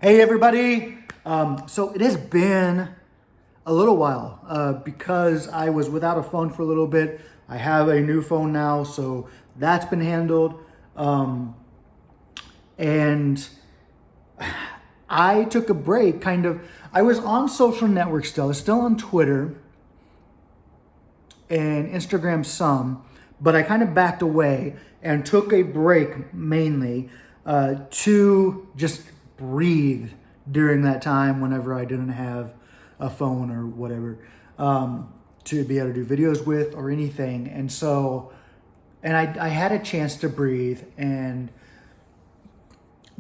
Hey everybody! So it has been a little while because I was without a phone for a little bit. I have a new phone now, so that's been handled. And I took a break, kind of. I was on social networks still. I was still on Twitter and Instagram some, but I kind of backed away and took a break mainly to just breathe during that time whenever I didn't have a phone or whatever to be able to do videos with or anything. And so, and I had a chance to breathe and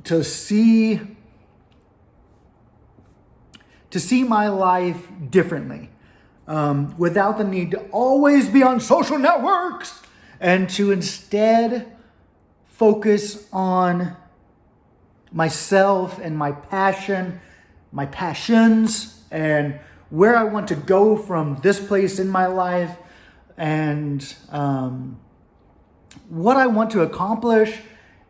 to see my life differently, without the need to always be on social networks, and to instead focus on myself and my passions, and where I want to go from this place in my life, and what I want to accomplish,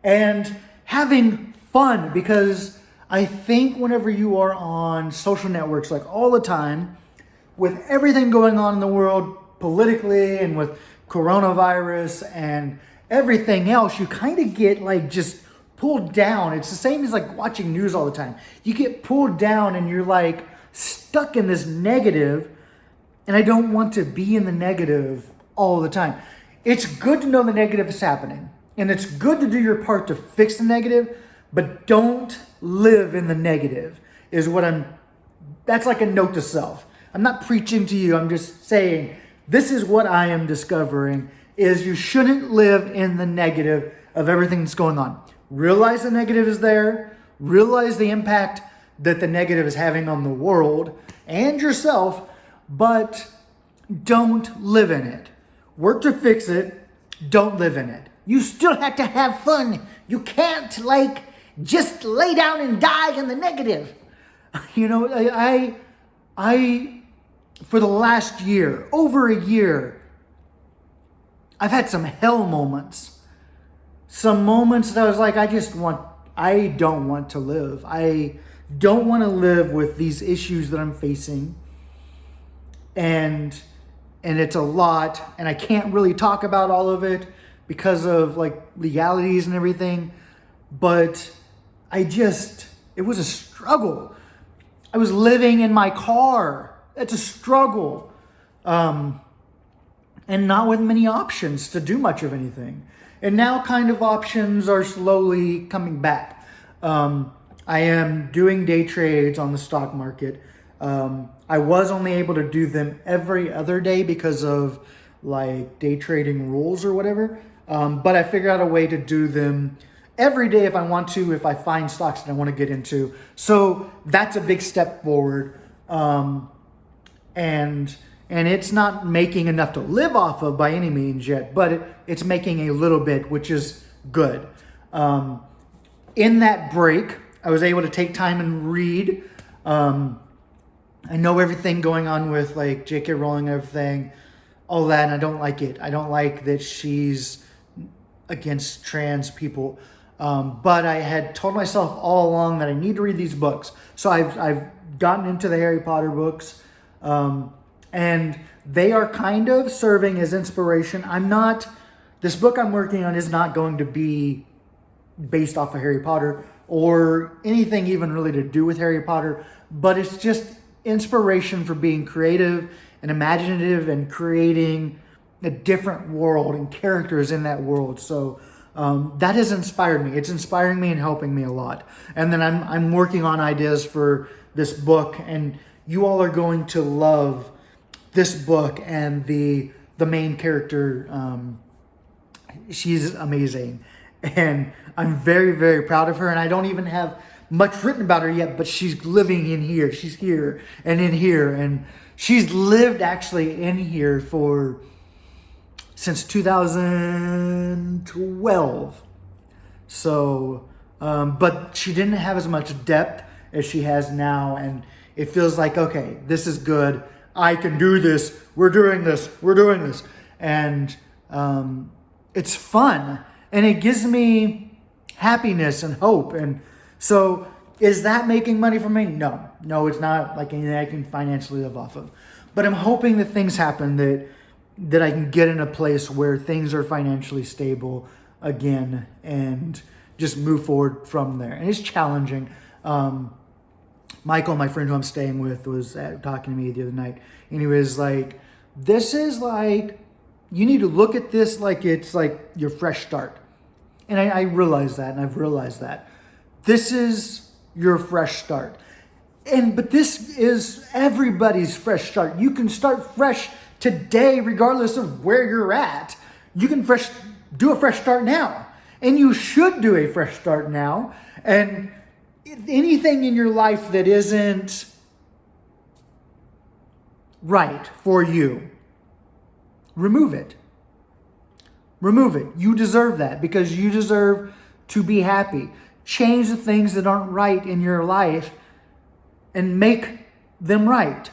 and having fun. Because I think whenever you are on social networks like all the time, with everything going on in the world politically and with coronavirus and everything else, you kind of get like just pulled down. It's the same as like watching news all the time. You get pulled down and you're like stuck in this negative, and I don't want to be in the negative all the time. It's good to know the negative is happening, and it's good to do your part to fix the negative, but don't live in the negative is what that's like a note to self. I'm not preaching to you. I'm just saying this is what I am discovering is you shouldn't live in the negative of everything that's going on. Realize the negative is there. Realize the impact that the negative is having on the world and yourself, but don't live in it. Work to fix it. Don't live in it. You still have to have fun. You can't just lay down and die in the negative. You know, I for the last year, over a year, I've had some hell moments. Some moments that I was like, I don't want to live. I don't want to live with these issues that I'm facing. And it's a lot, and I can't really talk about all of it because of like legalities and everything. But it was a struggle. I was living in my car. It's a struggle. And not with many options to do much of anything. And now kind of options are slowly coming back. I am doing day trades on the stock market. I was only able to do them every other day because of like day trading rules or whatever. But I figured out a way to do them every day if I want to, if I find stocks that I want to get into. So that's a big step forward. And it's not making enough to live off of by any means yet, but it's making a little bit, which is good. In that break, I was able to take time and read. I know everything going on with like J.K. Rowling and everything, all that, and I don't like it. I don't like that she's against trans people. But I had told myself all along that I need to read these books. So I've gotten into the Harry Potter books. And they are kind of serving as inspiration. This book I'm working on is not going to be based off of Harry Potter or anything even really to do with Harry Potter, but it's just inspiration for being creative and imaginative and creating a different world and characters in that world. So that has inspired me. It's inspiring me and helping me a lot. And then I'm working on ideas for this book, and you all are going to love this book and the main character. She's amazing, and I'm very, very proud of her. And I don't even have much written about her yet, but she's living in here. She's here and in here, and she's lived actually in here since 2012. So, but she didn't have as much depth as she has now, and it feels like, okay, this is good. I can do this. We're doing this. We're doing this. And it's fun. And it gives me happiness and hope. And so Is that making money for me? No, it's not like anything I can financially live off of. But I'm hoping that things happen that I can get in a place where things are financially stable again and just move forward from there. And it's challenging. Michael, my friend who I'm staying with, was talking to me the other night, and he was like, this is like, you need to look at this like it's like your fresh start. And I realize that, and I've realized that. This is your fresh start. But this is everybody's fresh start. You can start fresh today, regardless of where you're at. You can do a fresh start now. And you should do a fresh start now. And anything in your life that isn't right for you, remove it. Remove it. You deserve that, because you deserve to be happy. Change the things that aren't right in your life and make them right.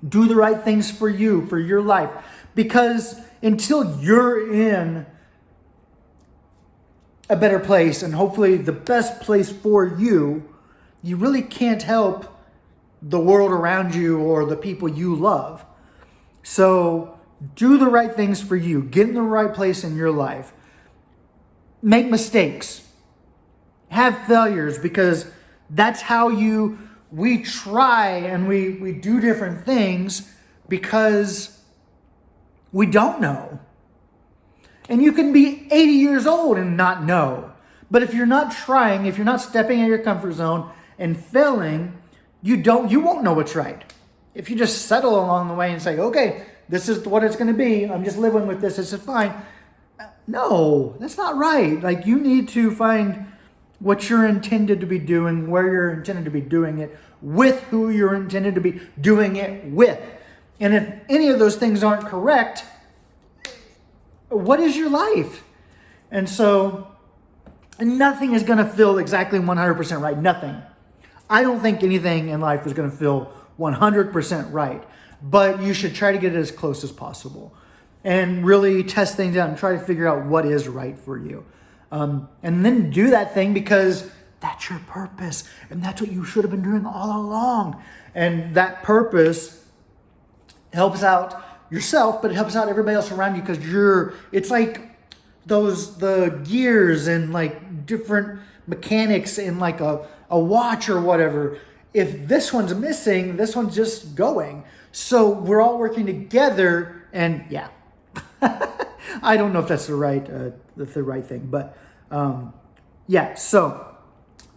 Do the right things for you, for your life. Because until you're in a better place, and hopefully the best place for you, you really can't help the world around you or the people you love. So do the right things for you. Get in the right place in your life. Make mistakes. Have failures, because that's how we try and we do different things because we don't know. And you can be 80 years old and not know. But if you're not trying, if you're not stepping out of your comfort zone and failing, you won't know what's right. If you just settle along the way and say, okay, this is what it's going to be, I'm just living with this, is fine. No, that's not right. Like, you need to find what you're intended to be doing, where you're intended to be doing it, with who you're intended to be doing it with. And if any of those things aren't correct, what is your life? And so nothing is going to feel exactly 100% right. Nothing. I don't think anything in life is going to feel 100% right, but you should try to get it as close as possible and really test things out and try to figure out what is right for you. And then do that thing, because that's your purpose, and that's what you should have been doing all along. And that purpose helps out yourself, but it helps out everybody else around you, because it's like the gears and like different mechanics in like a watch or whatever. If this one's missing, this one's just going. So we're all working together, and yeah. I don't know if that's the right thing, but yeah. So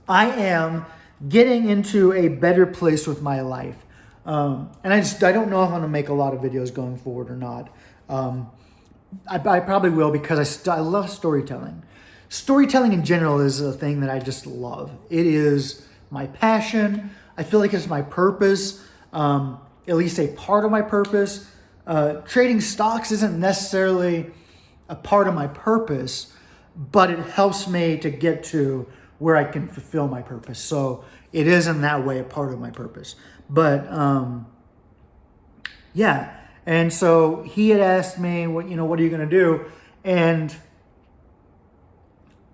I am getting into a better place with my life, and I don't know if I'm going to make a lot of videos going forward or not. I probably will, because I love storytelling. Storytelling in general is a thing that I just love. It is my passion. I feel like it's my purpose, at least a part of my purpose. Trading stocks isn't necessarily a part of my purpose, but it helps me to get to where I can fulfill my purpose. So it is in that way a part of my purpose. But yeah. And so he had asked me, what are you going to do? And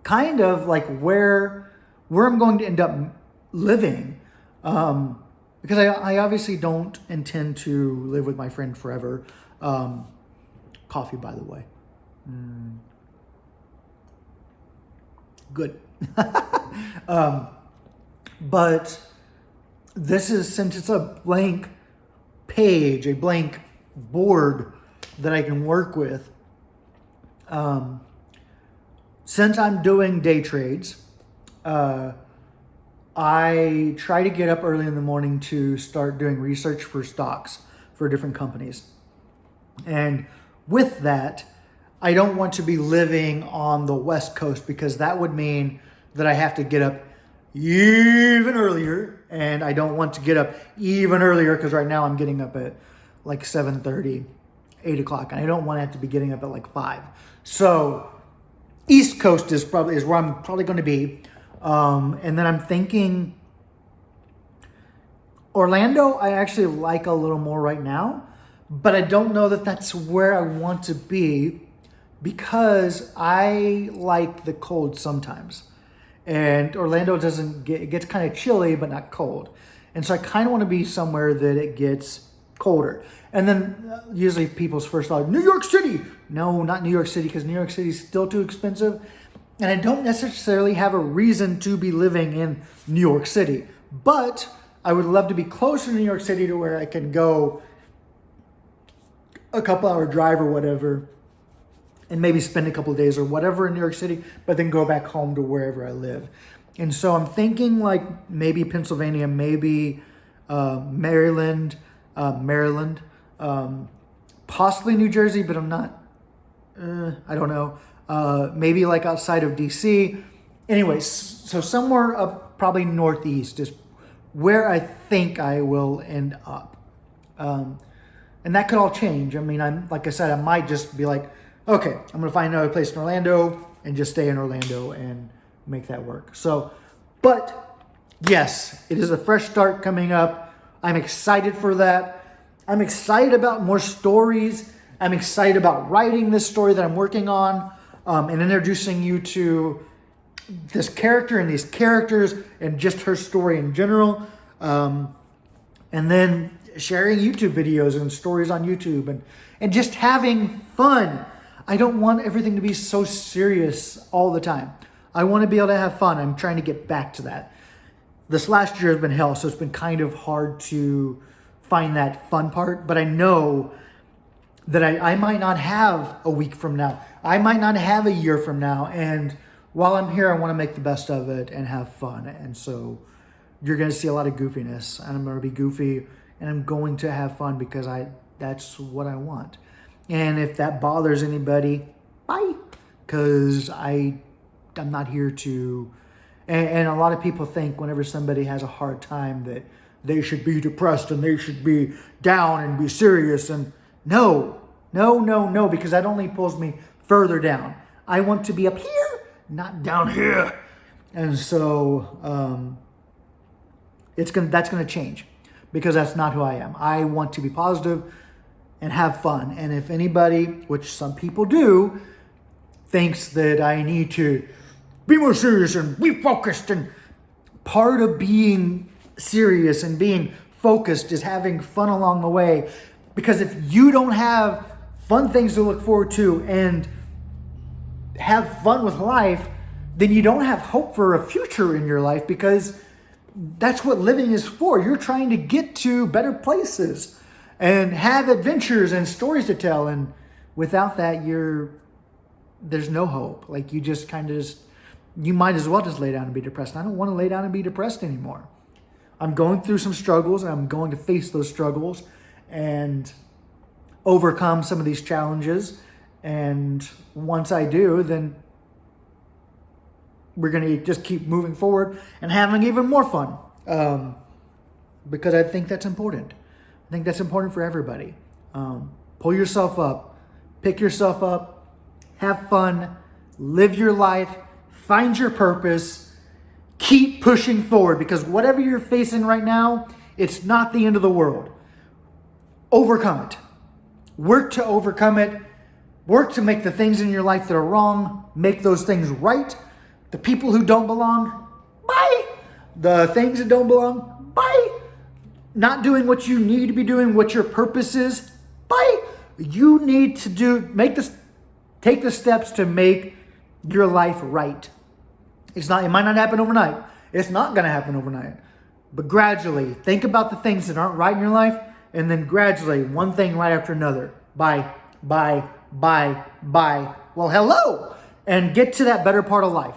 kind of like where I'm going to end up living. Because I obviously don't intend to live with my friend forever. Coffee, by the way. Good. But this is, since it's a blank page, a blank board that I can work with. Since I'm doing day trades, I try to get up early in the morning to start doing research for stocks for different companies. And with that, I don't want to be living on the West Coast, because that would mean that I have to get up even earlier. And I don't want to get up even earlier, because right now I'm getting up at like 7:30, 8 o'clock. And I don't want to have to be getting up at like 5. So East Coast is where I'm probably going to be. And then I'm thinking Orlando, I actually like a little more right now, but I don't know that that's where I want to be, because I like the cold sometimes. and Orlando it gets kind of chilly, but not cold. And so I kind of want to be somewhere that it gets colder. And then usually people's first thought, New York City. No, not New York City, because New York City is still too expensive. And I don't necessarily have a reason to be living in New York City. But I would love to be closer to New York City to where I can go a couple hour drive or whatever, and maybe spend a couple of days or whatever in New York City, but then go back home to wherever I live. And so I'm thinking like maybe Pennsylvania, maybe Maryland, possibly New Jersey, but I'm not, I don't know. Maybe like outside of DC. Anyways, so somewhere up probably northeast is where I think I will end up. And that could all change. I mean, like I said, I might just be like, okay, I'm going to find another place in Orlando and just stay in Orlando and make that work. So, but yes, it is a fresh start coming up. I'm excited for that. I'm excited about more stories. I'm excited about writing this story that I'm working on, and introducing you to this character and these characters and just her story in general. And then sharing YouTube videos and stories on YouTube and just having fun. I don't want everything to be so serious all the time. I want to be able to have fun. I'm trying to get back to that. This last year has been hell, so it's been kind of hard to find that fun part. But I know that I might not have a week from now. I might not have a year from now. And while I'm here, I want to make the best of it and have fun. And so you're going to see a lot of goofiness. And I'm going to be goofy. And I'm going to have fun because that's what I want. And if that bothers anybody, bye. Because I'm not here to... And a lot of people think whenever somebody has a hard time that they should be depressed and they should be down and be serious. And no, because that only pulls me further down. I want to be up here, not down here. And so that's going to change because that's not who I am. I want to be positive and have fun. And if anybody, which some people do, thinks that I need to be more serious and be focused, and part of being serious and being focused is having fun along the way. Because if you don't have fun things to look forward to and have fun with life, then you don't have hope for a future in your life, because that's what living is for. You're trying to get to better places and have adventures and stories to tell. And without that, there's no hope. Like you just kind of you might as well just lay down and be depressed. I don't want to lay down and be depressed anymore. I'm going through some struggles, and I'm going to face those struggles and overcome some of these challenges. And once I do, then we're going to just keep moving forward and having even more fun. Because I think that's important. I think that's important for everybody. Pull yourself up, pick yourself up, have fun, live your life, find your purpose, keep pushing forward, because whatever you're facing right now, it's not the end of the world. Overcome it. Work to overcome it. Work to make the things in your life that are wrong, make those things right. The people who don't belong, bye. The things that don't belong, bye. Not doing what you need to be doing, what your purpose is, bye. You need to take the steps to make your life right. It might not happen overnight. It's not going to happen overnight. But gradually, think about the things that aren't right in your life, and then gradually, one thing right after another. Bye. Well, hello! And get to that better part of life.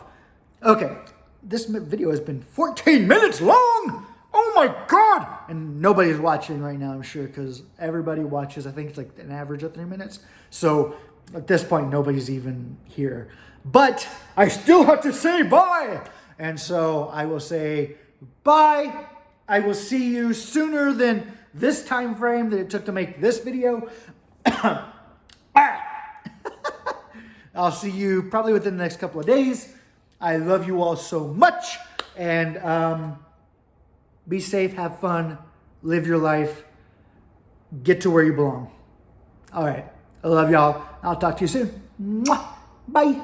Okay, this video has been 14 minutes long! Oh my God! And nobody's watching right now, I'm sure, because everybody watches, I think it's like an average of 3 minutes. So at this point, nobody's even here. But I still have to say bye. And so I will say bye. I will see you sooner than this time frame that it took to make this video. I'll see you probably within the next couple of days. I love you all so much. And be safe, have fun, live your life, get to where you belong. All right. I love y'all. I'll talk to you soon. Mwah. Bye.